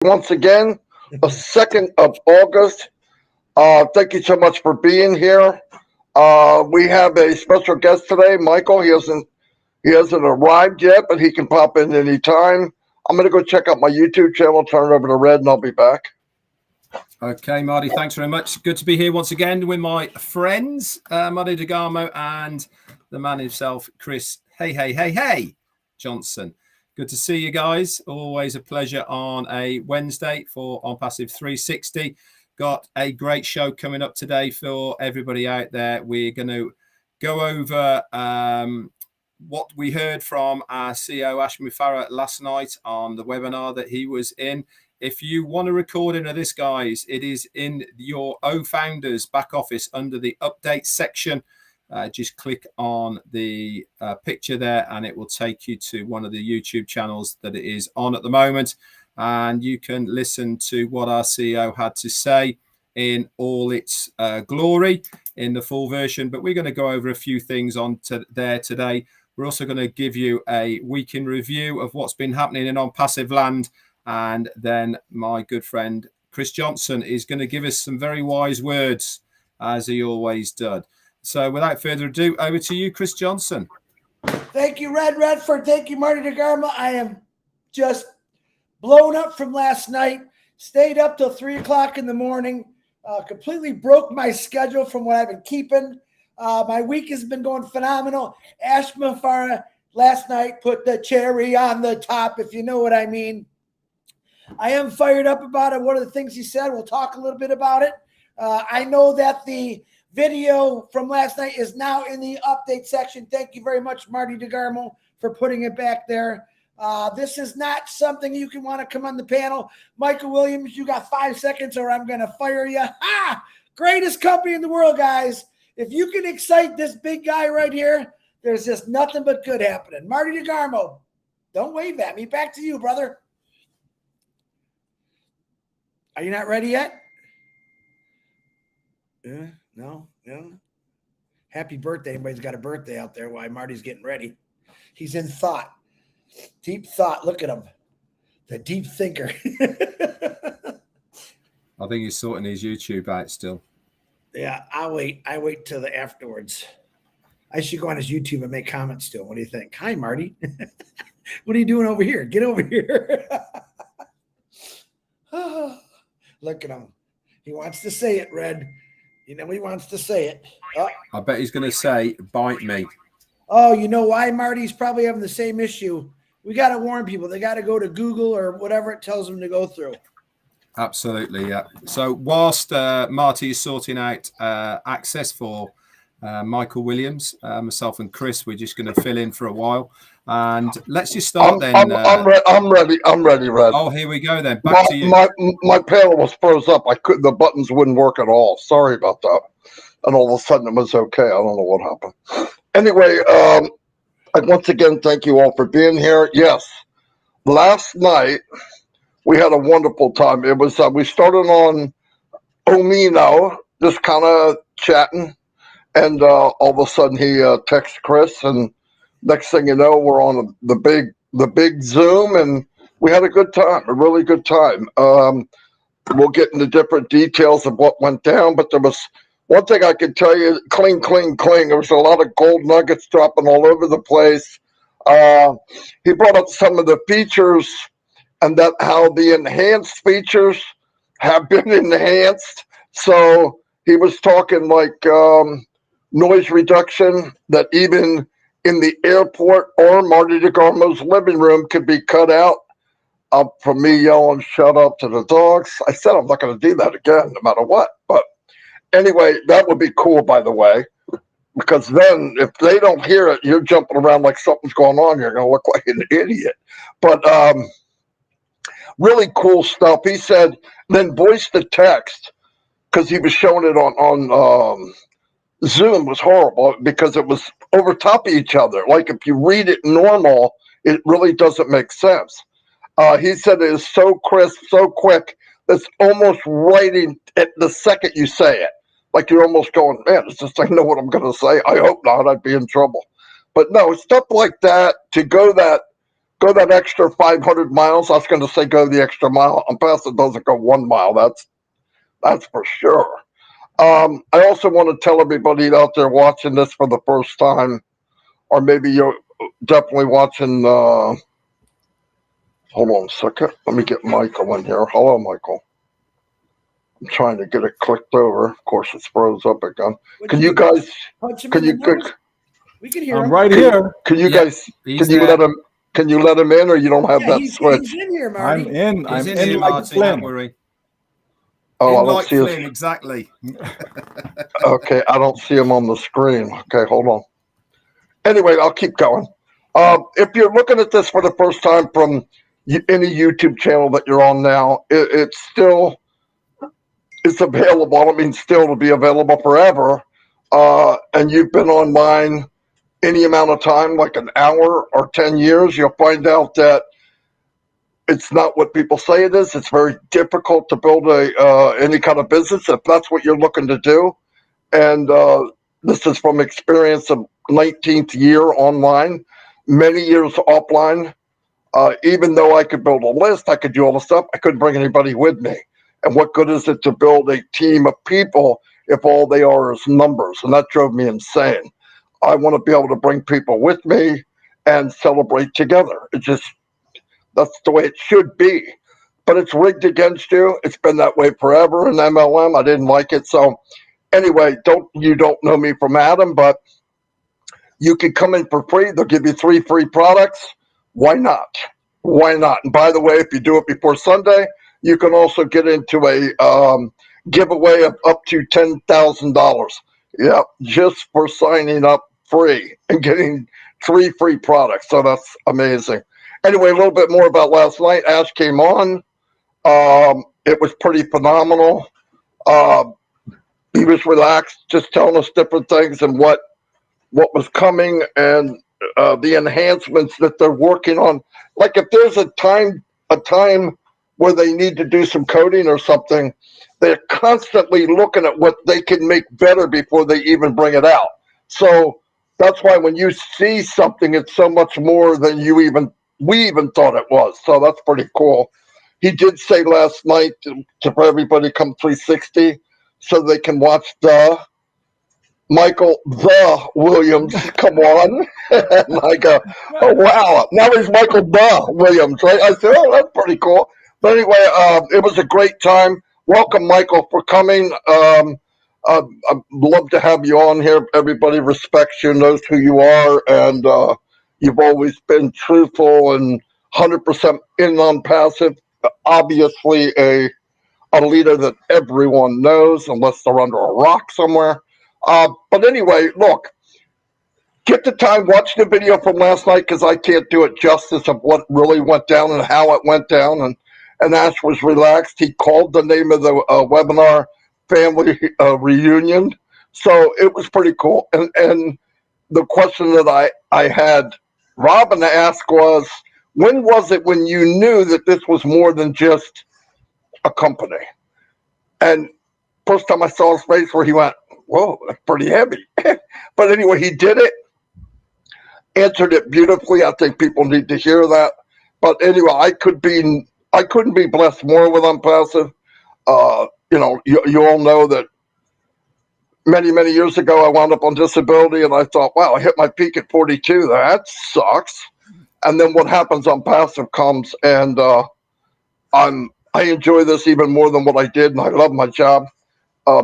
once again, the 2nd of August. Thank you so much for being here. We have a special guest today, Michael. He hasn't arrived yet, but he can pop in anytime. I'm going to go check out my YouTube channel, turn it over to Red, and I'll be back. Okay, Marty, thanks very much. Good to be here once again with my friends, Marty DeGarmo and the man himself, Chris Hey Johnson. Good to see you guys. Always a pleasure on a Wednesday for On Passive 360. Got a great show coming up today for everybody out there. We're going to go over what we heard from our CEO, Ashmi Farah, last night on the webinar that he was in. If you want a recording of this, guys, it is in your O-Founders back office under the update section. Just click on the picture there and it will take you to one of the YouTube channels that it is on at the moment. And you can listen to what our CEO had to say in all its glory in the full version. But we're going to go over a few things on there today. We're also going to give you a week in review of what's been happening in On Passive Land. And then my good friend Chris Johnson is going to give us some very wise words, as he always does. So without further ado, over to you, Chris Johnson. Thank you, Redfern. Thank you, Marty DeGarmo. I am just blown up from last night. Stayed up till 3 o'clock in the morning. Completely broke my schedule from what I've been keeping. My week has been going phenomenal. Ashma Farah last night put the cherry on the top, if you know what I mean. I am fired up about it. One of the things he said, we'll talk a little bit about it. I know that the video from last night is now in the update section. Thank you very much, Marty DeGarmo, for putting it back there. This is not something you can want to come on the panel. Michael Williams, you got 5 seconds or I'm going to fire you. Greatest company in the world, guys. If you can excite this big guy right here, there's just nothing but good happening. Marty DeGarmo, don't wave at me. Back to you, brother. Are you not ready yet? No. Happy birthday. Anybody's got a birthday out there while Marty's getting ready. He's in thought. Deep thought. Look at him. The deep thinker. I think he's sorting his YouTube out still. Yeah, I'll wait. I wait till the afterwards. I should go on his YouTube and make comments still. What do you think? Hi, Marty. What are you doing over here? Get over here. Look at him. He wants to say it, Red. You know he wants to say it. Oh. I bet he's going to say, bite me. Oh, you know why, Marty? He's probably having the same issue. We got to warn people. They got to go to Google or whatever it tells them to go through. Absolutely, yeah. So whilst Marty is sorting out access for Michael Williams, myself and Chris, we're just going to fill in for a while. And let's just start then. I'm ready, Red. Oh, here we go then. Back to you. My panel was froze up. The buttons wouldn't work at all. Sorry about that. And all of a sudden it was okay. I don't know what happened. Anyway, once again, thank you all for being here. Yes, last night we had a wonderful time. It was we started on Omino, just kind of chatting, and all of a sudden he texts Chris, and next thing you know, we're on the big Zoom, and we had a good time, a really good time. We'll get into different details of what went down, but there was one thing I can tell you: cling. There was a lot of gold nuggets dropping all over the place. He brought up some of the features, and that how the enhanced features have been enhanced. So he was talking like noise reduction, that even in the airport or Marty DeGarmo's living room could be cut out from me yelling, "Shut up" to the dogs. I said I'm not going to do that again, no matter what. But anyway, that would be cool, by the way, because then if they don't hear it, you're jumping around like something's going on. You're going to look like an idiot. But really cool stuff. He said, then voice to text, because he was showing it on Zoom, was horrible because it was over top of each other. Like if you read it normal, it really doesn't make sense. He said it is so crisp, so quick, it's almost writing at the second you say it. Like you're almost going, man, it's just I know what I'm going to say. I hope not. I'd be in trouble. But no, stuff like that, to go that go that extra 500 miles. I was going to say go the extra mile. Passive doesn't go 1 mile. That's for sure. I also want to tell everybody out there watching this for the first time, or maybe you're definitely watching. Hold on a second. Let me get Michael in here. Hello, Michael. I'm trying to get it clicked over. Of course, it's froze up again. Can you guys? Punch him Can in you? the nose? We can hear I'm him. right here. Can you Yeah, guys? he's Can you there. let him? Can you let him in, or you don't have Yeah, that he's switch? in here, Marty. I'm in. He's I'm in in here, like Marty. Don't Flynn. worry. Oh, I In don't like see his. Flynn, exactly. Okay, I don't see him on the screen. Okay, hold on. Anyway, I'll keep going. If you're looking at this for the first time from any YouTube channel that you're on now, it's available. I don't mean still to be available forever. And you've been on mine any amount of time, like an hour or 10 years, you'll find out that it's not what people say it is. It's very difficult to build any kind of business if that's what you're looking to do. And this is from experience of 19th year online, many years offline. Even though I could build a list, I could do all the stuff, I couldn't bring anybody with me. And what good is it to build a team of people if all they are is numbers? And that drove me insane. I want to be able to bring people with me and celebrate together. That's the way it should be. But it's rigged against you. It's been that way forever in MLM. I didn't like it. So anyway, you don't know me from Adam, but you can come in for free. They'll give you 3 free products. Why not? Why not? And by the way, if you do it before Sunday, you can also get into a giveaway of up to $10,000. Yeah, just for signing up free and getting 3 free products. So that's amazing. Anyway, a little bit more about last night. Ash came on. It was pretty phenomenal. He was relaxed, just telling us different things and what was coming and the enhancements that they're working on. Like if there's a time where they need to do some coding or something, they're constantly looking at what they can make better before they even bring it out. So that's why when you see something, it's so much more than we even thought it was. So that's pretty cool. He did say last night for everybody come 360 so they can watch Michael Williams come on. And I go, oh wow, now he's Michael Williams, right? I said, oh, that's pretty cool. But anyway, it was a great time. Welcome, Michael, for coming. I'd love to have you on here. Everybody respects you, knows who you are, and you've always been truthful and 100% in on passive. Obviously, a leader that everyone knows, unless they're under a rock somewhere. But anyway, look, get the time, watch the video from last night because I can't do it justice of what really went down and how it went down. And Ash was relaxed. He called the name of the webinar Family Reunion. So it was pretty cool. And the question that I had Robin ask was, when was it when you knew that this was more than just a company? And first time I saw his face where he went, whoa, that's pretty heavy. But anyway, he did it, answered it beautifully. I think people need to hear that. But anyway, I couldn't be blessed more with Unpassive. You all know that many, many years ago, I wound up on disability, and I thought, wow, I hit my peak at 42. That sucks. And then what happens on Passive comes, and I enjoy this even more than what I did, and I love my job.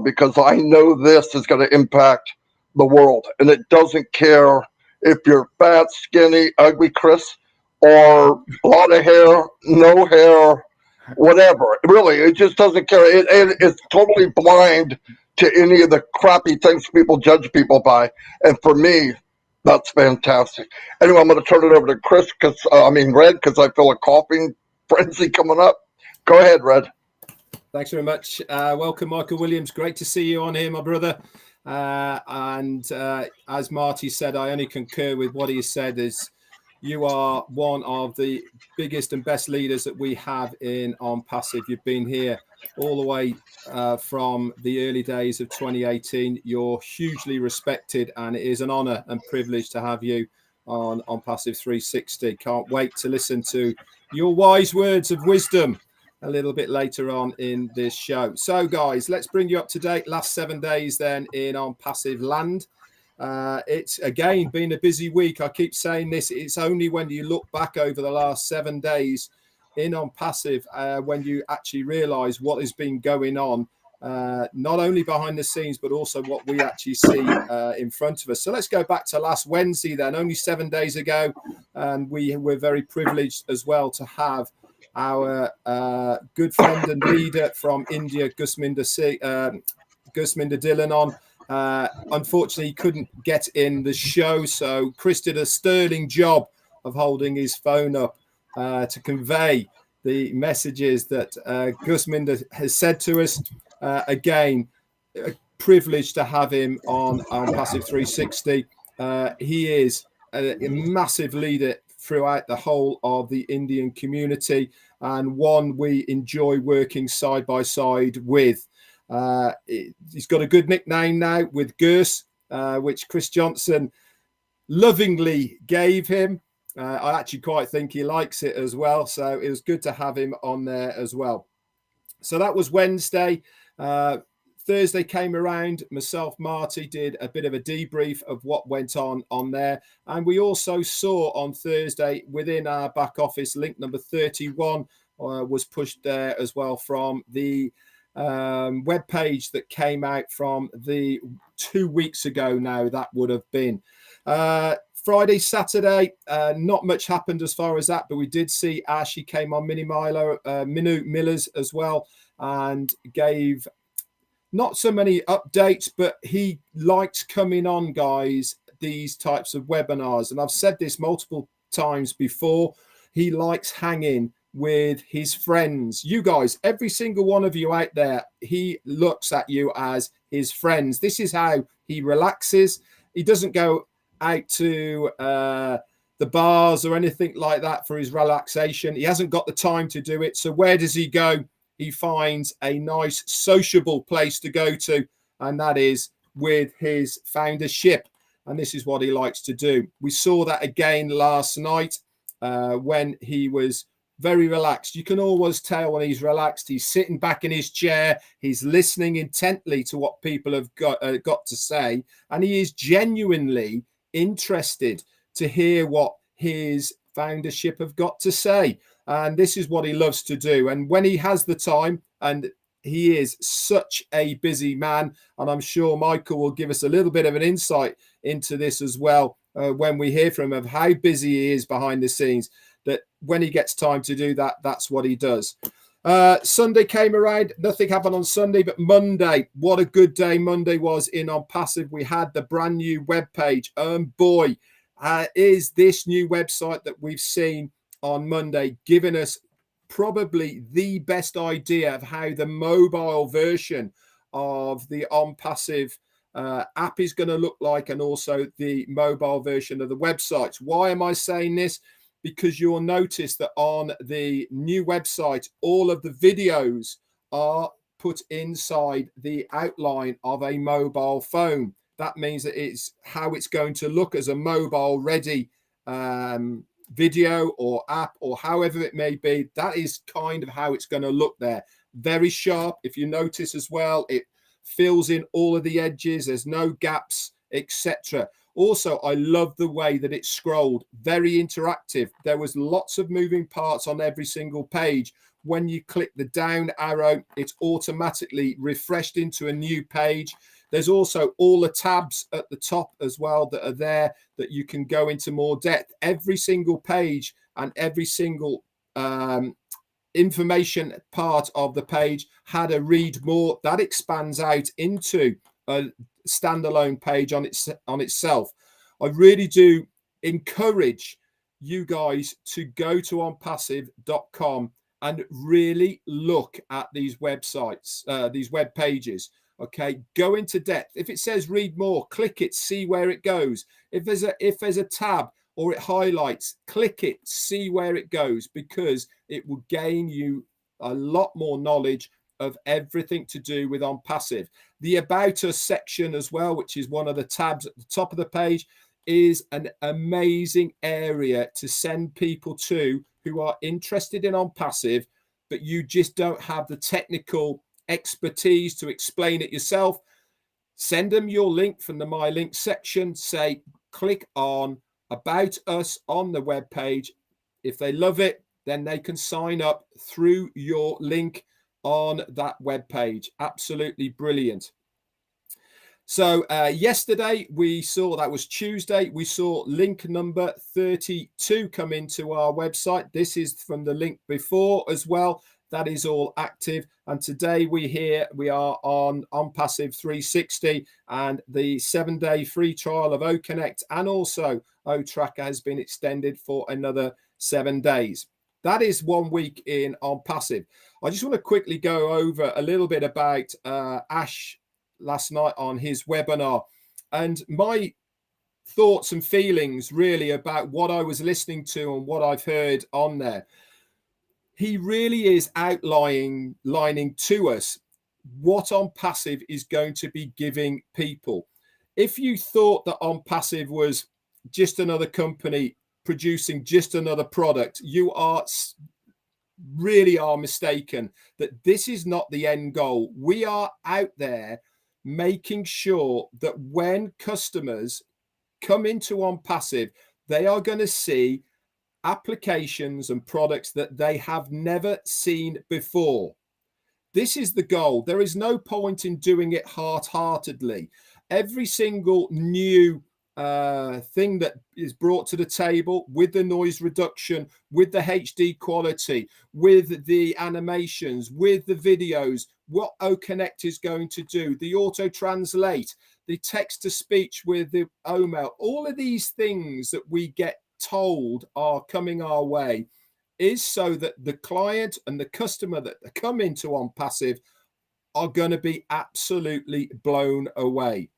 Because I know this is going to impact the world. And it doesn't care if you're fat, skinny, ugly, Chris, or a lot of hair, no hair, whatever. Really, it just doesn't care. It's totally blind to any of the crappy things people judge people by. And for me, that's fantastic. Anyway, I'm going to turn it over to Chris, Red, because I feel a coughing frenzy coming up. Go ahead, Red. Thanks very much. Welcome, Michael Williams. Great to see you on here, my brother. And as Marty said, I only concur with what he said. Is you are one of the biggest and best leaders that we have on Passive. You've been here all the way from the early days of 2018. You're hugely respected, and it is an honor and privilege to have you on Passive 360. Can't wait to listen to your wise words of wisdom a little bit later on in this show. So, guys, let's bring you up to date. Last 7 days then in On Passive land. It's again been a busy week. I keep saying this. It's only when you look back over the last 7 days in On Passive when you actually realize what has been going on, not only behind the scenes, but also what we actually see in front of us. So let's go back to last Wednesday then, only 7 days ago. And we were very privileged as well to have our good friend and leader from India, Gusminder Dillon on. Unfortunately, he couldn't get in the show, so Chris did a sterling job of holding his phone up to convey the messages that Gusminder has said to us. Again, a privilege to have him on Passive 360. He is a massive leader throughout the whole of the Indian community, and one we enjoy working side by side with. He's got a good nickname now with Gers, which Chris Johnson lovingly gave him. I actually quite think he likes it as well. So it was good to have him on there as well. So that was Wednesday. Thursday came around. Myself, Marty, did a bit of a debrief of what went on there. And we also saw on Thursday within our back office, link number 31 was pushed there as well from the web page that came out from the 2 weeks ago now. That would have been Friday, Saturday. Not much happened as far as that, but we did see Ashley came on Minu Millers as well and gave not so many updates, but he likes coming on, guys, these types of webinars. And I've said this multiple times before. He likes hanging with his friends. You guys, every single one of you out there, he looks at you as his friends. This is how he relaxes. He doesn't go out to the bars or anything like that for his relaxation. He hasn't got the time to do it. So where does he go? He finds a nice sociable place to go to, and that is with his foundership. And this is what he likes to do. We saw that again last night when he was very relaxed. You can always tell when he's relaxed. He's sitting back in his chair. He's listening intently to what people have got to say. And he is genuinely interested to hear what his foundership have got to say. And this is what he loves to do. And when he has the time, and he is such a busy man, and I'm sure Michael will give us a little bit of an insight into this as well when we hear from him of how busy he is behind the scenes, that when he gets time to do that, that's what he does. Sunday came around. Nothing happened on Sunday, but Monday, what a good day Monday was in On Passive. We had the brand new webpage. Boy, is this new website that we've seen on Monday giving us probably the best idea of how the mobile version of the On Passive app is going to look like, and also the mobile version of the websites. Why am I saying this? Because you'll notice that on the new website, all of the videos are put inside the outline of a mobile phone. That means that it's how it's going to look as a mobile ready video or app, or however it may be. That is kind of how it's going to look there. Very sharp. If you notice as well, it fills in all of the edges. There's no gaps, etc. Also, I love the way that it scrolled. Very interactive. There was lots of moving parts on every single page. When you click the down arrow, it's automatically refreshed into a new page. There's also all the tabs at the top as well that are there that you can go into more depth. Every single page and every single information part of the page had a read more. That expands out into a standalone page on itself. I really do encourage you guys to go to onpassive.com and really look at these websites, these web pages. Okay, go into depth. If it says read more, click it, see where it goes. If there's a tab or it highlights, click it, see where it goes, because it will gain you a lot more knowledge of everything to do with On Passive. The About Us section as well, which is one of the tabs at the top of the page, is an amazing area to send people to who are interested in OnPassive, but you just don't have the technical expertise to explain it yourself. Send them your link from the My Link section. Say, click on About Us on the webpage. If they love it, then they can sign up through your link on that webpage. Absolutely brilliant. So yesterday we saw, that was Tuesday, we saw link number 32 come into our website. This is from the link before as well. That is all active. And today we are on OnPassive 360, and the 7-day free trial of OConnect and also OTracker has been extended for another 7 days. That is 1 week in OnPassive. I just want to quickly go over a little bit about Ash last night on his webinar and my thoughts and feelings really about what I was listening to and what I've heard on there. He really is outlining to us what OnPassive is going to be giving people. If you thought that OnPassive was just another company producing just another product, you really are mistaken. That this is not the end goal. We are out there making sure that when customers come into OnPassive, they are going to see applications and products that they have never seen before. This is the goal. There is no point in doing it half-heartedly. Every single new thing that is brought to the table with the noise reduction, with the HD quality, with the animations, with the videos, what OConnect is going to do, the auto translate, the text to speech with the OML, all of these things that we get told are coming our way is so that the client and the customer that come into OnPassive are going to be absolutely blown away.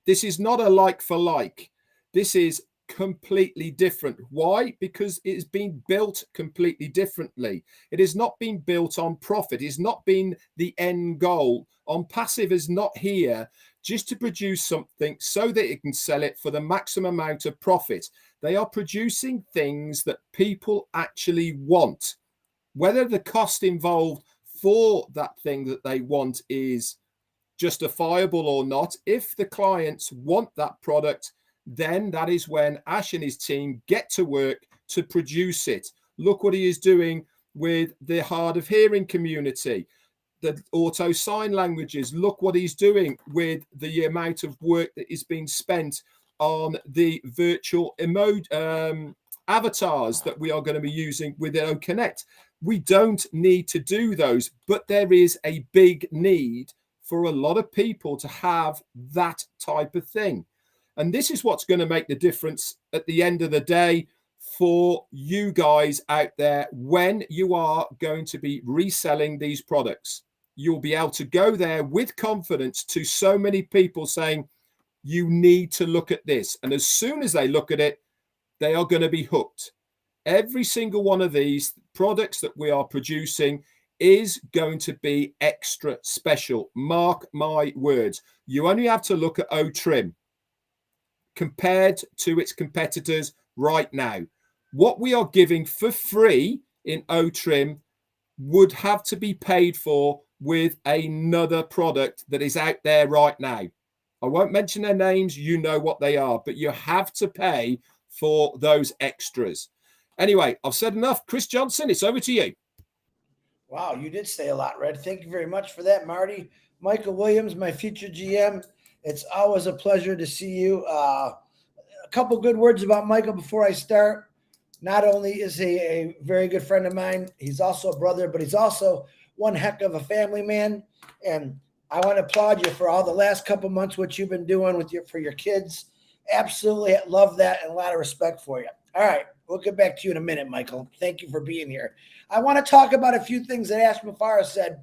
This is not a like for like. This is completely different. Why? Because it has been built completely differently. It has not been built on profit. It's not been the end goal. OnPassive is not here just to produce something so that it can sell it for the maximum amount of profit. They are producing things that people actually want. Whether the cost involved for that thing that they want is justifiable or not, if the clients want that product, then that is when Ash and his team get to work to produce it. Look what he is doing with the hard of hearing community, the auto sign languages. Look what he's doing with the amount of work that is being spent on the virtual avatars that we are going to be using with OConnect. We don't need to do those, but there is a big need for a lot of people to have that type of thing. And this is what's going to make the difference at the end of the day for you guys out there when you are going to be reselling these products. You'll be able to go there with confidence to so many people saying, you need to look at this. And as soon as they look at it, they are going to be hooked. Every single one of these products that we are producing is going to be extra special. Mark my words. You only have to look at OTrim compared to its competitors right now. What we are giving for free in OTrim would have to be paid for with another product that is out there right now. I won't mention their names. You know what they are, but you have to pay for those extras. Anyway, I've said enough. Chris Johnson, it's over to you. Wow, you did say a lot, Red. Thank you very much for that, Marty. Michael Williams, my future GM. It's always a pleasure to see you. A couple good words about Michael before I start. Not only is he a very good friend of mine, he's also a brother, but he's also one heck of a family man. And I want to applaud you for all the last couple months, what you've been doing with for your kids. Absolutely love that and a lot of respect for you. All right, we'll get back to you in a minute, Michael. Thank you for being here. I want to talk about a few things that Ash Mafara said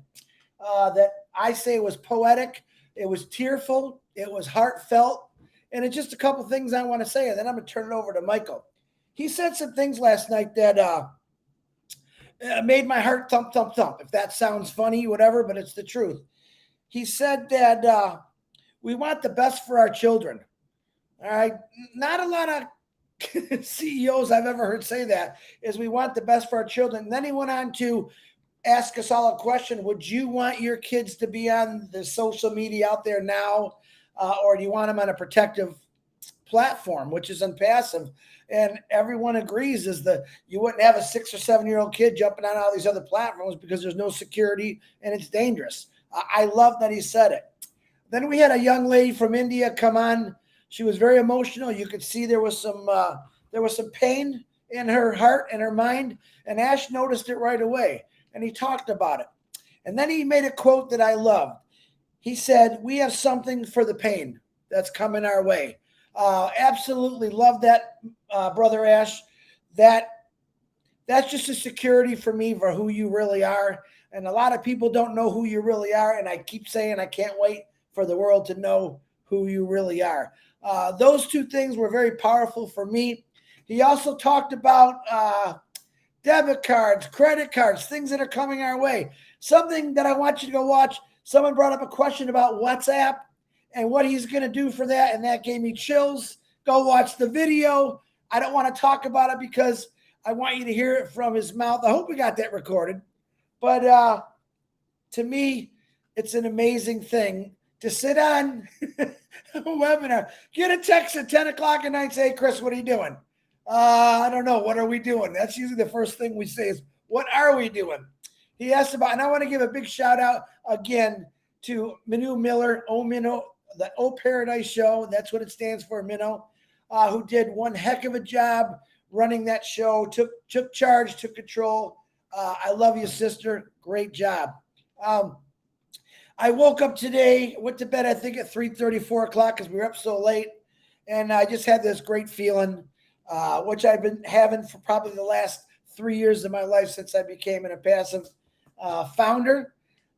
that I say was poetic. It was tearful. It was heartfelt. And it's just a couple things I want to say, and then I'm going to turn it over to Michael. He said some things last night that made my heart thump, thump, thump. If that sounds funny, whatever, but it's the truth. He said that we want the best for our children. All right. Not a lot of CEOs I've ever heard say that is we want the best for our children. And then he went on to ask us all a question. Would you want your kids to be on the social media out there now? Or do you want them on a protective platform, which is unpassive? And everyone agrees is that you wouldn't have a 6 or 7-year-old kid jumping on all these other platforms because there's no security and it's dangerous. I love that he said it. Then we had a young lady from India come on. She was very emotional. You could see there was some pain in her heart and her mind, and Ash noticed it right away, and he talked about it. And then he made a quote that I loved. He said, "We have something for the pain that's coming our way." Absolutely love that, Brother Ash. That's just a security for me for who you really are. And a lot of people don't know who you really are, and I keep saying I can't wait for the world to know who you really are. Those two things were very powerful for me. He also talked about debit cards, credit cards, things that are coming our way. Something that I want you to go watch. Someone brought up a question about WhatsApp and what he's going to do for that, and that gave me chills. Go watch the video. I don't want to talk about it because I want you to hear it from his mouth. I hope we got that recorded. But to me, it's an amazing thing to sit on a webinar, get a text at 10 o'clock at night, say, "Hey, Chris, what are you doing?" I don't know. What are we doing? That's usually the first thing we say is, "What are we doing?" He asked about, and I want to give a big shout out again to Minu Miller, Minnow, the O Paradise Show. That's what it stands for, Minnow, who did one heck of a job running that show, took charge, took control. I love you, sister. Great job. I woke up today, went to bed, I think at 3:30, 4 o'clock because we were up so late. And I just had this great feeling, which I've been having for probably the last 3 years of my life since I became an Impassive founder.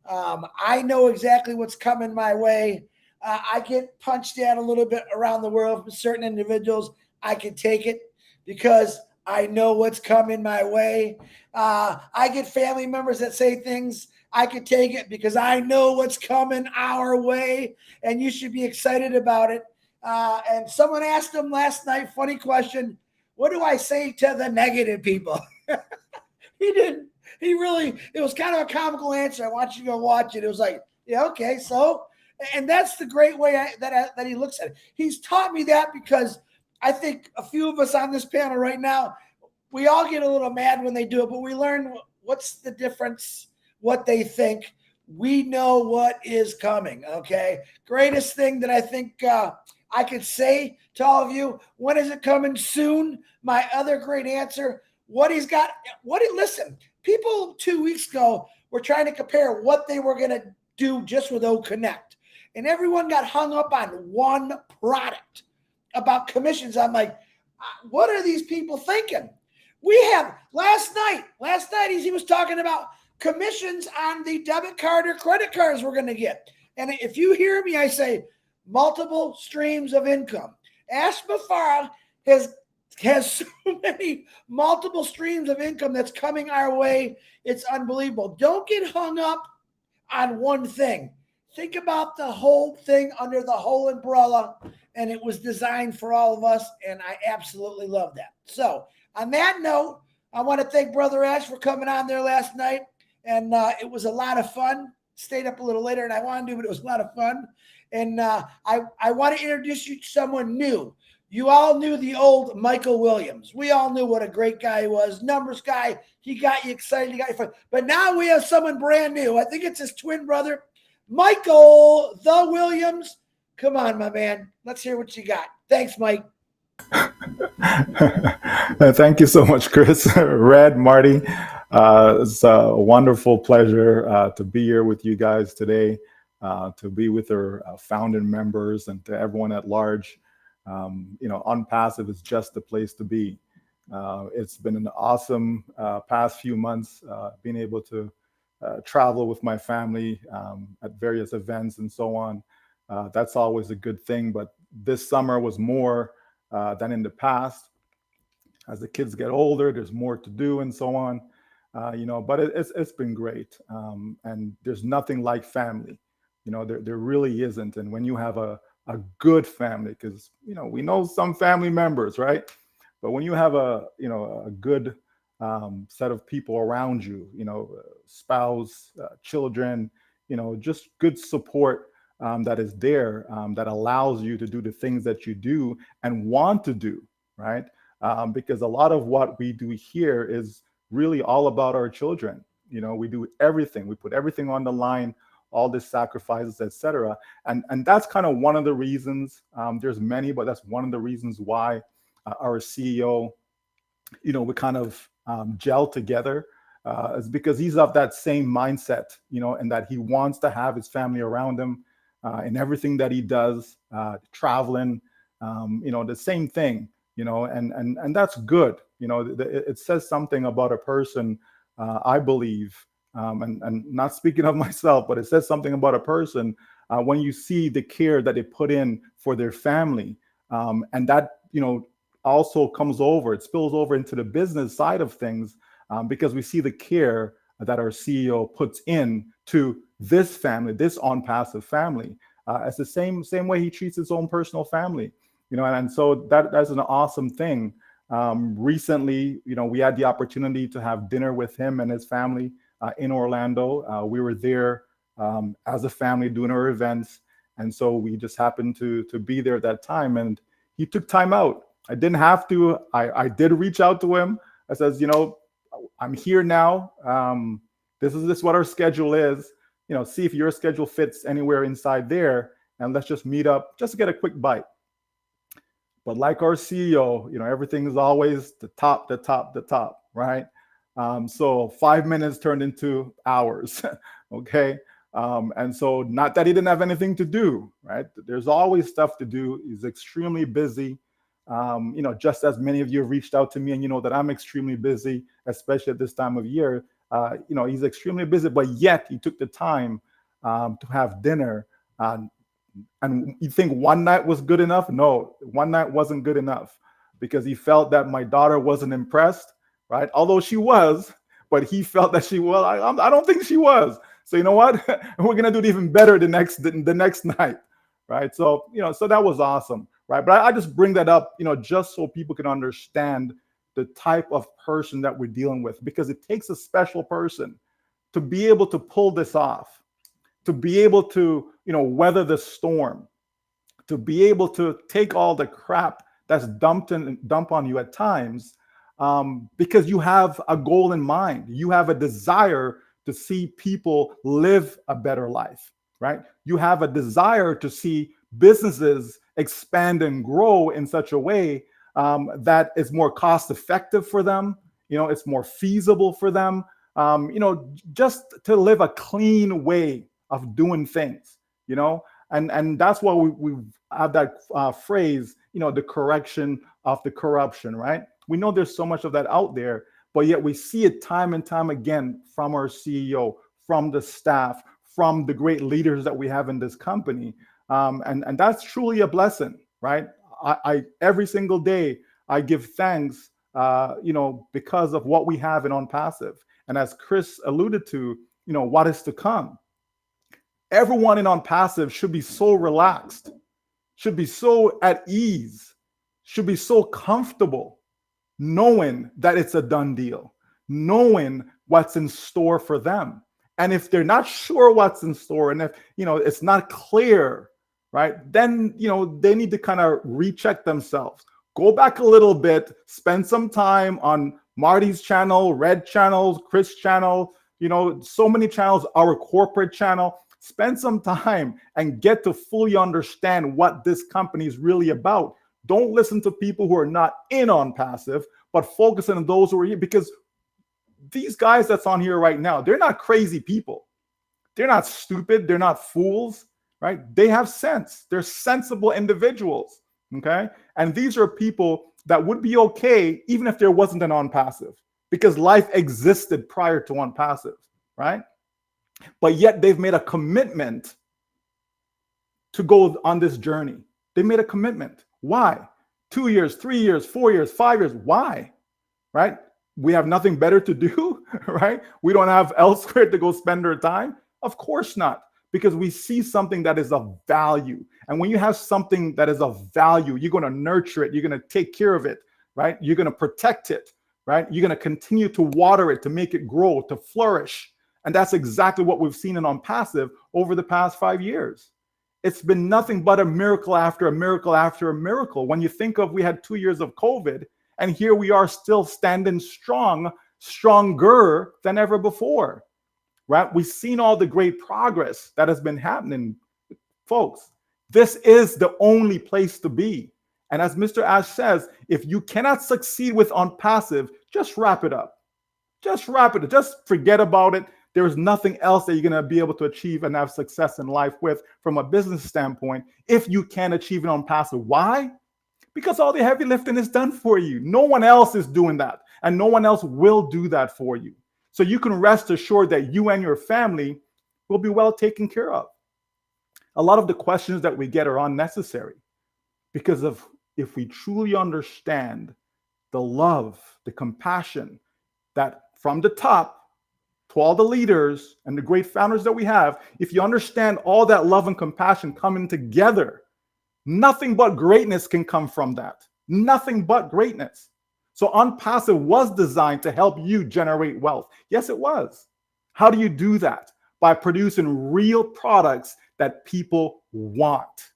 I know exactly what's coming my way. I get punched at a little bit around the world from certain individuals. I can take it because I know what's coming my way. I get family members that say things. I can take it because I know what's coming our way, and you should be excited about it. And someone asked him last night, funny question, what do I say to the negative people? He didn't. It was kind of a comical answer. I want you to go watch it. It was like, yeah, okay, so, and that's the great way that he looks at it. He's taught me that because I think a few of us on this panel right now, we all get a little mad when they do it, but we learn what's the difference, what they think. We know what is coming, okay? Greatest thing that I think I could say to all of you, when is it coming? Soon. My other great answer, listen, people 2 weeks ago were trying to compare what they were going to do just with O Connect. And everyone got hung up on one product about commissions. I'm like, what are these people thinking? We have last night he was talking about commissions on the debit card or credit cards we're going to get. And if you hear me, I say multiple streams of income. Ash Mafara has so many multiple streams of income that's coming our way. It's unbelievable. Don't get hung up on one thing. Think about the whole thing under the whole umbrella, and it was designed for all of us, and I absolutely love that. So on that note, I want to thank Brother Ash for coming on there last night, and it was a lot of fun. Stayed up a little later than I wanted to, but it was a lot of fun. And I want to introduce you to someone new. You all knew the old Michael Williams. We all knew what a great guy he was. Numbers guy. He got you excited. He got you fun. But now we have someone brand new. I think it's his twin brother, Michael the Williams. Come on, my man. Let's hear what you got. Thanks, Mike. Thank you so much, Chris. Red, Marty. It's a wonderful pleasure to be here with you guys today, to be with our founding members and to everyone at large. Unpassive is just the place to be. It's been an awesome past few months, being able to travel with my family at various events and so on. That's always a good thing, but this summer was more than in the past. As the kids get older, there's more to do and so on. But it's been great. And there's nothing like family. There really isn't. And when you have a a good family, because we know some family members, right? But when you have a good set of people around you, spouse, children, just good support that is there, that allows you to do the things that you do and want to do, right? Because a lot of what we do here is really all about our children. We do everything. We put everything on the line, all the sacrifices, etc. And that's kind of one of the reasons. There's many, but that's one of the reasons why our CEO, we kind of gel together, is because he's of that same mindset, and that he wants to have his family around him in everything that he does, traveling, the same thing, and that's good. It says something about a person, I believe, and not speaking of myself, but it says something about a person when you see the care that they put in for their family, and that, also comes over, it spills over into the business side of things, because we see the care that our CEO puts in to this family, this On Passive family. It's the same way he treats his own personal family, and so that's an awesome thing. Recently, we had the opportunity to have dinner with him and his family in Orlando. We were there as a family doing our events, and so we just happened to be there at that time, and he took time out. I didn't have to. I did reach out to him. I says, I'm here now. This is what our schedule is. See if your schedule fits anywhere inside there, and let's just meet up just to get a quick bite. But like our CEO, everything is always the top, right? So 5 minutes turned into hours, okay? And so not that he didn't have anything to do, right? There's always stuff to do. He's extremely busy. Just as many of you have reached out to me, and you know that I'm extremely busy, especially at this time of year. He's extremely busy, but yet he took the time to have dinner. And you think one night was good enough? No, one night wasn't good enough, because he felt that my daughter wasn't impressed, right? Although she was, but he felt that she was. I don't think she was. So you know what? We're gonna do it even better the next night, right? So so that was awesome, right? But I just bring that up, just so people can understand the type of person that we're dealing with, because it takes a special person to be able to pull this off, to be able to weather the storm, to be able to take all the crap that's dump on you at times, because you have a goal in mind. You have a desire to see people live a better life, right? You have a desire to see businesses expand and grow in such a way that is more cost effective for them. It's more feasible for them, just to live a clean way of doing things, and that's why we have that phrase, the correction of the corruption, right? We know there's so much of that out there, but yet we see it time and time again from our CEO, from the staff, from the great leaders that we have in this company. And that's truly a blessing, right? I every single day I give thanks, because of what we have in On Passive. And as Chris alluded to, what is to come. Everyone in On Passive should be so relaxed, should be so at ease, should be so comfortable, knowing that it's a done deal, knowing what's in store for them. And if they're not sure what's in store, and if it's not clear, right, then they need to kind of recheck themselves, go back a little bit, spend some time on Marty's channel, Red channels, Chris channel, so many channels, our corporate channel. Spend some time and get to fully understand what this company is really about. Don't listen to people who are not in On Passive, but focus on those who are here, because these guys that's on here right now, they're not crazy people. They're not stupid. They're not fools, right? They have sense. They're sensible individuals, okay? And these are people that would be okay even if there wasn't an On Passive, because life existed prior to On Passive, right? But yet they've made a commitment to go on this journey. They made a commitment. Why? 2 years, 3 years, 4 years, 5 years. Why? Right? We have nothing better to do, right? We don't have elsewhere to go spend our time. Of course not. because we see something that is of value. And when you have something that is of value, you're going to nurture it. You're going to take care of it, right? You're going to protect it, right? You're going to continue to water it, to make it grow, to flourish. And that's exactly what we've seen in On Passive over the past 5 years. It's been nothing but a miracle after a miracle after a miracle. When you think of, we had 2 years of COVID, and here we are still standing strong, stronger than ever before, right? We've seen all the great progress that has been happening, folks. This is the only place to be. And as Mr. Ash says, if you cannot succeed with On Passive, just wrap it up. Just wrap it up. Just forget about it. There is nothing else that you're going to be able to achieve and have success in life with from a business standpoint if you can achieve it on passive. Why? Because all the heavy lifting is done for you. No one else is doing that, and no one else will do that for you. So you can rest assured that you and your family will be well taken care of. A lot of the questions that we get are unnecessary because of, if we truly understand the love, the compassion that from the top to all the leaders and the great founders that we have, if you understand all that love and compassion coming together, nothing but greatness can come from that. Nothing but greatness. So On Passive was designed to help you generate wealth. Yes, it was. How do you do that? By producing real products that people want,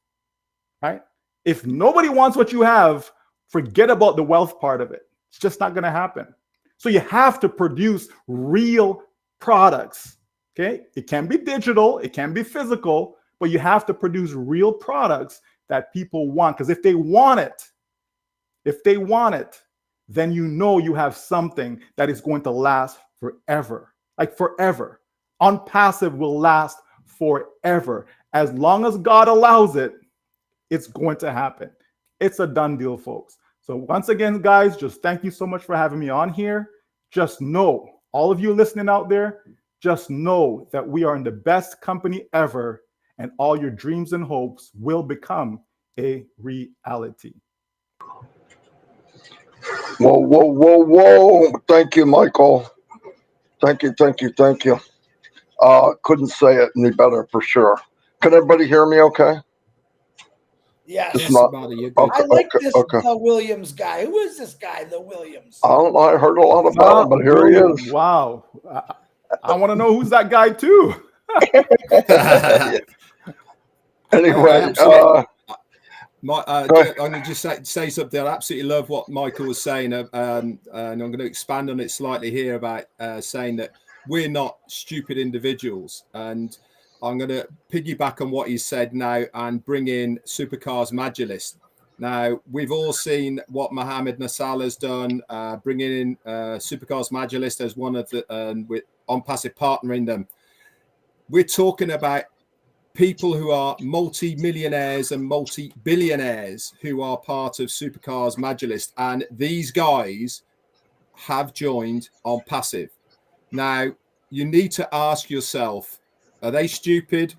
right? If nobody wants what you have, forget about the wealth part of it. It's just not going to happen. So you have to produce real products, okay? It can be digital, it can be physical, but you have to produce real products that people want. Because if they want it, then you know you have something that is going to last forever, like forever. On Passive will last forever. As long as God allows it, it's going to happen. It's a done deal, folks. So once again, guys, just thank you so much for having me on here. Just know, all of you listening out there, just know that we are in the best company ever, and all your dreams and hopes will become a reality. Whoa, whoa, whoa, whoa. Thank you, Michael. Thank you, thank you, thank you. Couldn't say it any better for sure. Can everybody hear me okay? Yes. Yes, not- Marty, you're good. Okay, I like okay, this okay. Williams guy. Who is this guy, the Williams? I don't know. I heard a lot about him, but here he is. Wow. I want to know who's that guy too. Anyway, Absolutely. go I'm ahead. going to just say something. I absolutely love what Michael was saying, and I'm going to expand on it slightly here about saying that we're not stupid individuals. And I'm going to piggyback on what he said now and bring in Supercars Magilist. Now, we've all seen what Mohamed Nassal has done, bringing in Supercars Magilist as one of the, with On Passive partnering them. We're talking about people who are multi-millionaires and multi-billionaires who are part of Supercars Magilist. And these guys have joined On Passive. Now, you need to ask yourself, are they stupid?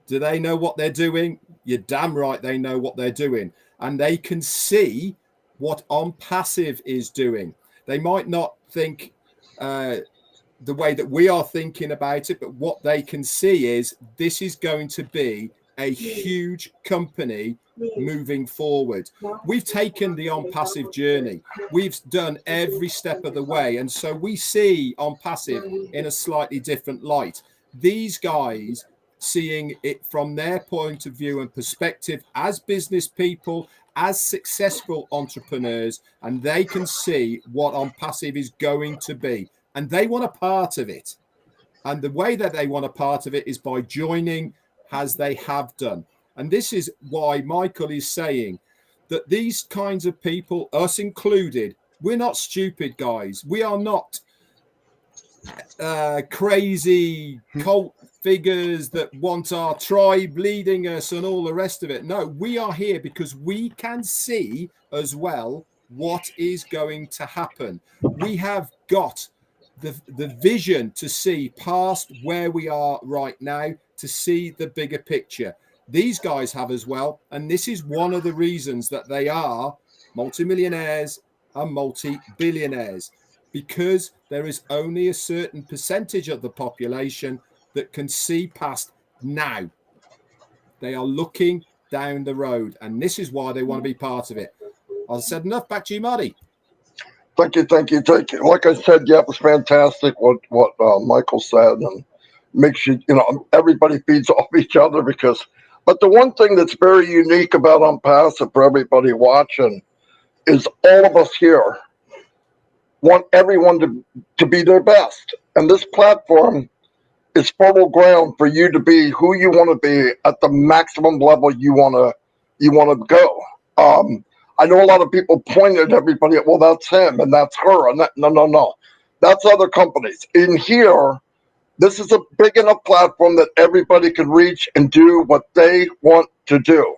Do they know what they're doing? You're damn right they know what they're doing. And they can see what On Passive is doing. They might not think the way that we are thinking about it, but what they can see is this is going to be a huge company moving forward. We've taken the On Passive journey. We've done every step of the way. And so we see On Passive in a slightly different light. These guys seeing it from their point of view and perspective as business people, as successful entrepreneurs, and they can see what On Passive is going to be. And they want a part of it. And the way that they want a part of it is by joining as they have done. And this is why Michael is saying that these kinds of people, us included, we're not stupid, guys. We are not crazy cult figures that want our tribe leading us and all the rest of it. No, we are here because we can see as well what is going to happen. We have got the vision to see past where we are right now, to see the bigger picture. These guys have as well, and this is one of the reasons that they are multimillionaires and multi-billionaires, because there is only a certain percentage of the population that can see past now. They are looking down the road, and this is why they want to be part of it. I've said enough. Back to you, Marty. Thank you. Like I said, yeah, it was fantastic what Michael said, and makes you, everybody feeds off each other but the one thing that's very unique about Unpassive for everybody watching is all of us here want everyone to be their best. And this platform is fertile ground for you to be who you want to be at the maximum level you want to go. I know a lot of people pointed at everybody, well, that's him and that's her. And no. That's other companies. In here, this is a big enough platform that everybody can reach and do what they want to do.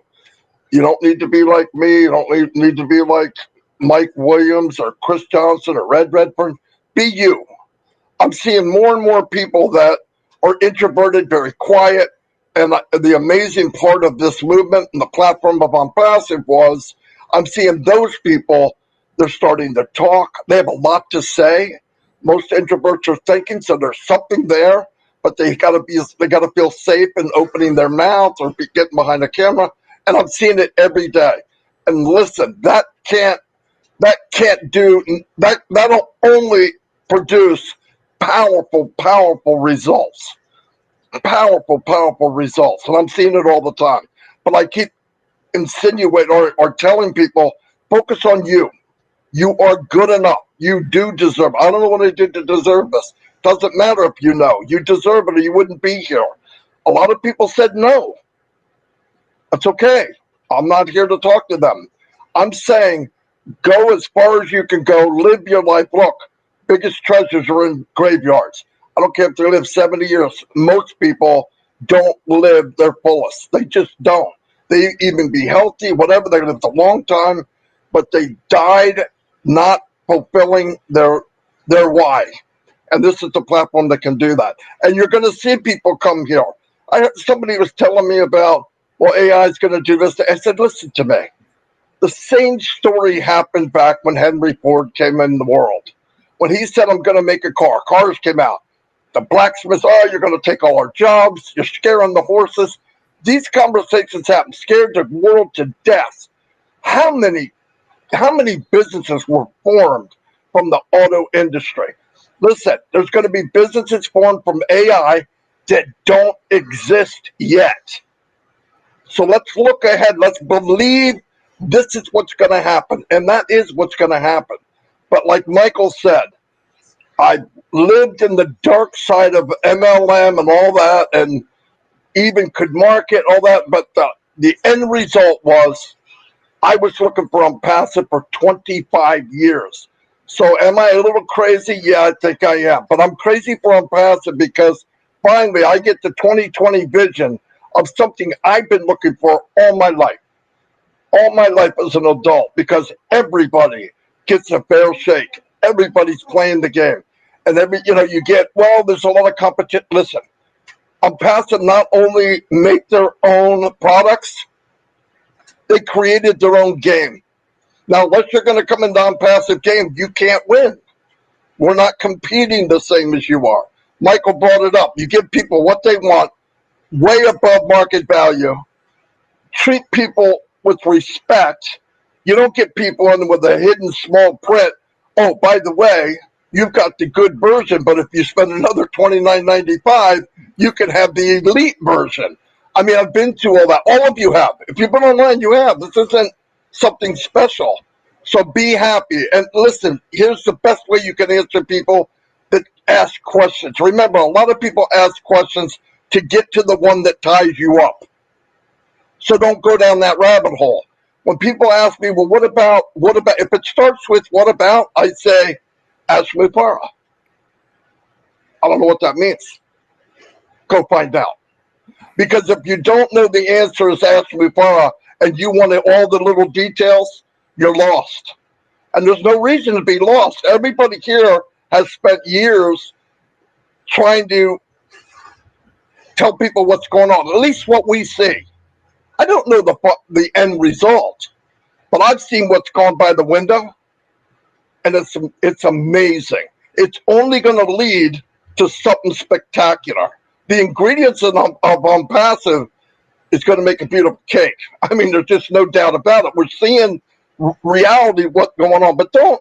You don't need to be like me. You don't need to be like Mike Williams or Chris Johnson or Redfern. Be you. I'm seeing more and more people that are introverted, very quiet. And the amazing part of this movement and the platform of Unpassive was I'm seeing those people, they're starting to talk. They have a lot to say. Most introverts are thinking, so there's something there, but they got to feel safe in opening their mouth or getting behind a camera. And I'm seeing it every day. And listen, that'll only produce powerful results. Powerful results. And I'm seeing it all the time. But I keep insinuating or telling people, focus on you. You are good enough. You do deserve. I don't know what I did to deserve this. Doesn't matter if you know. You deserve it or you wouldn't be here. A lot of people said no. That's okay. I'm not here to talk to them. I'm saying go as far as you can go. Live your life. Look, biggest treasures are in graveyards. I don't care if they live 70 years. Most people don't live their fullest. They just don't. They even be healthy, whatever. They lived a long time, but they died not fulfilling their why. And this is the platform that can do that. And you're going to see people come here. Somebody was telling me about, well, AI is going to do this. I said, listen to me. The same story happened back when Henry Ford came in the world. When he said, I'm going to make a car, cars came out. The blacksmiths, you're going to take all our jobs. You're scaring the horses. These conversations happen, scared the world to death. How many businesses were formed from the auto industry? Listen, there's going to be businesses formed from AI that don't exist yet. So let's look ahead. Let's believe this is what's going to happen. And that is what's going to happen. But like Michael said, I lived in the dark side of MLM and all that, and even could market all that. But the end result was I was looking for Unpassive for 25 years. So am I a little crazy? Yeah, I think I am. But I'm crazy for Unpassive because finally I get the 2020 vision of something I've been looking for all my life. All my life as an adult, because everybody gets a fair shake. Everybody's playing the game. And you get, well, there's a lot of competition. Listen, Unpassive not only make their own products, they created their own game. Now, unless you're going to come into Unpassive game, you can't win. We're not competing the same as you are. Michael brought it up. You give people what they want, way above market value. Treat people with respect. You don't get people in with a hidden small print. Oh, by the way, you've got the good version, but if you spend another $29.95, you can have the elite version. I mean, I've been to all that. All of you have. If you've been online, you have. This isn't something special. So be happy. And listen, here's the best way you can answer people that ask questions. Remember, a lot of people ask questions to get to the one that ties you up. So don't go down that rabbit hole. When people ask me, well, what about, if it starts with what about, I say, ask Mupara. I don't know what that means. Go find out. Because if you don't know the answer is ask Mupara and you want all the little details, you're lost. And there's no reason to be lost. Everybody here has spent years trying to tell people what's going on, at least what we see. I don't know the end result, but I've seen what's gone by the window, and it's amazing. It's only going to lead to something spectacular. the ingredients of passive is going to make a beautiful cake. I mean, there's just no doubt about it. We're seeing reality what's going on, but don't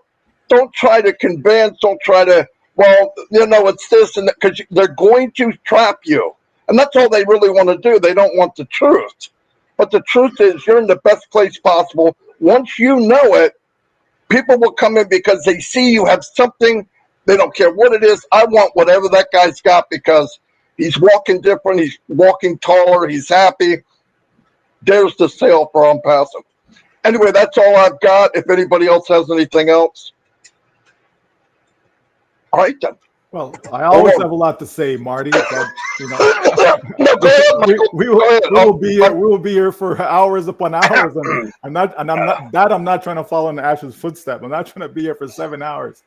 try to convince. Don't try to, well, it's this and that, because they're going to trap you, and that's all they really want to do. They don't want the truth, but the truth is you're in the best place possible. Once you know it, people will come in because they see you have something. They don't care what it is. I want whatever that guy's got because he's walking different. He's walking taller. He's happy. There's the sale for on passive. Anyway, that's all I've got. If anybody else has anything else. All right, then. Well, I always have a lot to say, Marty. But, we will be here for hours upon hours, and I'm not trying to follow in Ash's footsteps. I'm not trying to be here for 7 hours.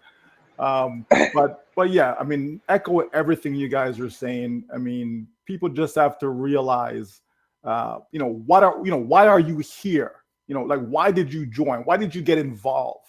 But yeah, I mean, echo everything you guys are saying. I mean, people just have to realize, why are you here? Like, why did you join? Why did you get involved?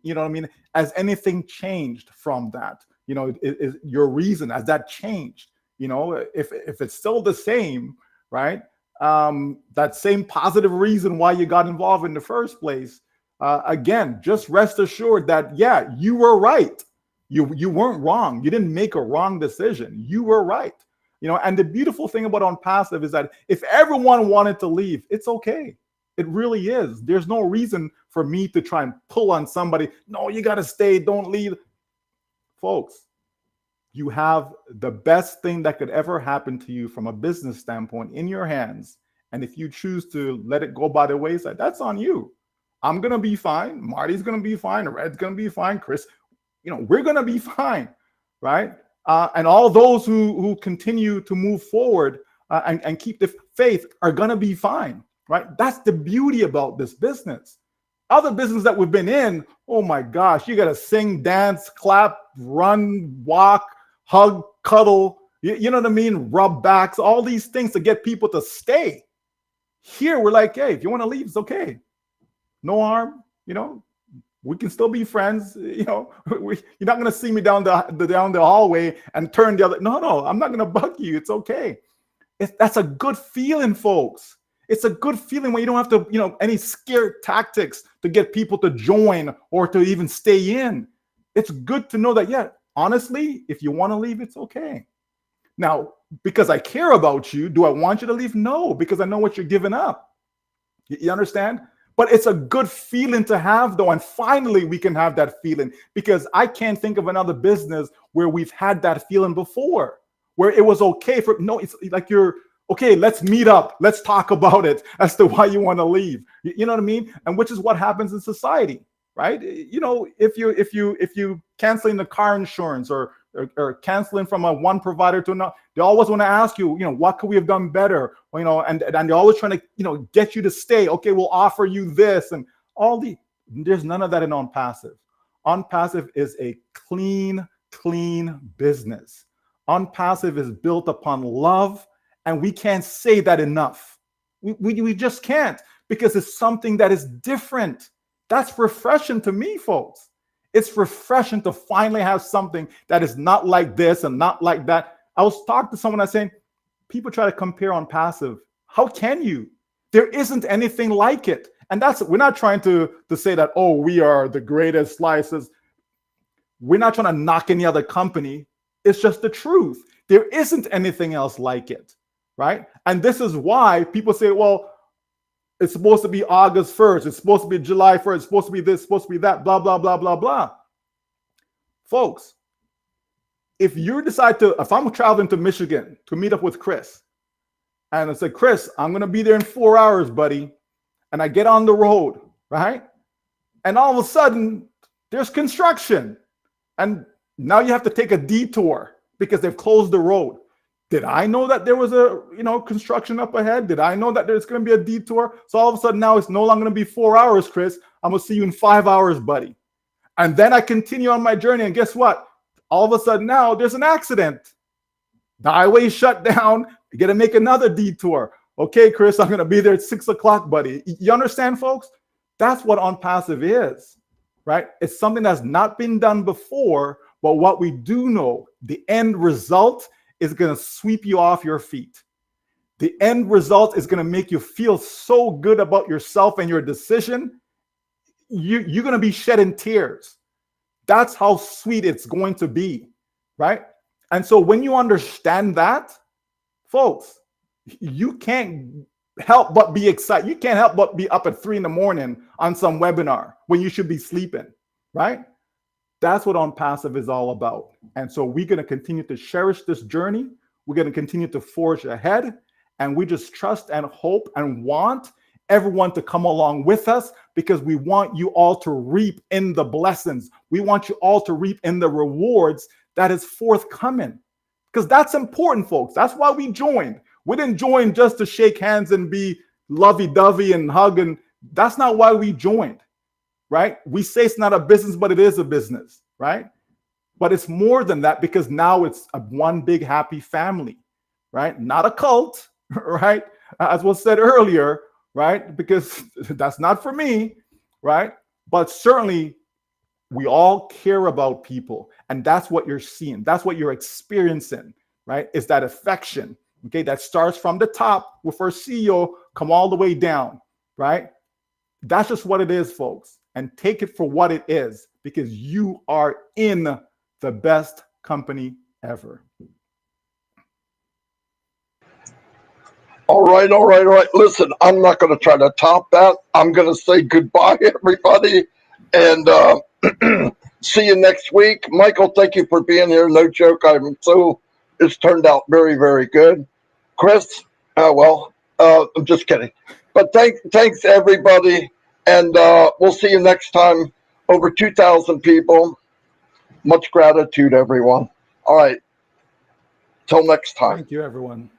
You know what I mean? Has anything changed from that? Is your reason, has that changed? If it's still the same, right? That same positive reason why you got involved in the first place, again, just rest assured that, yeah, you were right. You weren't wrong. You didn't make a wrong decision. You were right. And the beautiful thing about on passive is that if everyone wanted to leave, it's okay. It really is. There's no reason for me to try and pull on somebody. No, you got to stay. Don't leave. Folks, you have the best thing that could ever happen to you from a business standpoint in your hands. And if you choose to let it go by the wayside, that's on you. I'm going to be fine. Marty's going to be fine. Red's going to be fine. Chris, we're going to be fine, right? And all those who continue to move forward and keep the faith are going to be fine, right? That's the beauty about this business. Other business that we've been in, oh my gosh, you got to sing, dance, clap, run, walk, hug, cuddle, you know what I mean? Rub backs, all these things to get people to stay. Here, we're like, hey, if you want to leave, it's okay. No harm, we can still be friends. You're not going to see me down the hallway and turn the other. No, I'm not going to bug you. It's okay. That's a good feeling, folks. It's a good feeling when you don't have to, any scare tactics to get people to join or to even stay in. It's good to know that, yeah, honestly, if you want to leave, it's okay. Now, because I care about you, do I want you to leave? No, because I know what you're giving up. You understand? But it's a good feeling to have, though. And finally, we can have that feeling, because I can't think of another business where we've had that feeling before, where it was okay it's like okay, let's meet up. Let's talk about it as to why you want to leave. You know what I mean? And which is what happens in society, right? If you canceling the car insurance or canceling from one provider to another, they always want to ask you, what could we have done better? And they're always trying to, get you to stay. Okay, we'll offer you this and there's none of that in on passive. On passive is a clean business. On passive is built upon love. And we can't say that enough. We just can't, because it's something that is different. That's refreshing to me, folks. It's refreshing to finally have something that is not like this and not like that. I was talking to someone, I was saying, people try to compare on passive. How can you? There isn't anything like it. And we're not trying to say that, oh, we are the greatest slices. We're not trying to knock any other company. It's just the truth. There isn't anything else like it. Right? And this is why people say, well, it's supposed to be August 1st. It's supposed to be July 1st. It's supposed to be this, supposed to be that, blah, blah, blah, blah, blah. Folks, if I'm traveling to Michigan to meet up with Chris, and I say, Chris, I'm going to be there in 4 hours, buddy. And I get on the road, right? And all of a sudden, there's construction. And now you have to take a detour because they've closed the road. Did I know that there was a construction up ahead? Did I know that there's going to be a detour? So all of a sudden now it's no longer going to be 4 hours, Chris. I'm going to see you in 5 hours, buddy. And then I continue on my journey. And guess what? All of a sudden now there's an accident. The highway shut down. You got to make another detour. Okay, Chris, I'm going to be there at 6 o'clock, buddy. You understand, folks? That's what on passive is, right? It's something that's not been done before. But what we do know, the end result is going to sweep you off your feet. The end result is going to make you feel so good about yourself and your decision. You're going to be shedding tears. That's how sweet it's going to be, right? And so when you understand that, folks, you can't help but be excited. You can't help but be up at 3 a.m. on some webinar when you should be sleeping, right? That's what On Passive is all about. And so we're going to continue to cherish this journey. We're going to continue to forge ahead. And we just trust and hope and want everyone to come along with us, because we want you all to reap in the blessings. We want you all to reap in the rewards that is forthcoming, because that's important, folks. That's why we joined. We didn't join just to shake hands and be lovey-dovey and hug. And that's not why we joined, right? We say it's not a business, but it is a business, right? But it's more than that, because now it's one big happy family, right? Not a cult, right? As was said earlier, right? Because that's not for me, right? But certainly we all care about people, and that's what you're seeing. That's what you're experiencing, right? Is that affection, okay? That starts from the top with our CEO, come all the way down, right? That's just what it is, folks. And take it for what it is, because you are in the best company ever. All right. Listen, I'm not going to try to top that. I'm going to say goodbye, everybody, and see you next week. Michael, thank you for being here. No joke. It's turned out very, very good. Chris, I'm just kidding. But thanks everybody, and we'll see you next time. Over 2,000 people. Much gratitude, everyone. All right. Till next time. Thank you, everyone.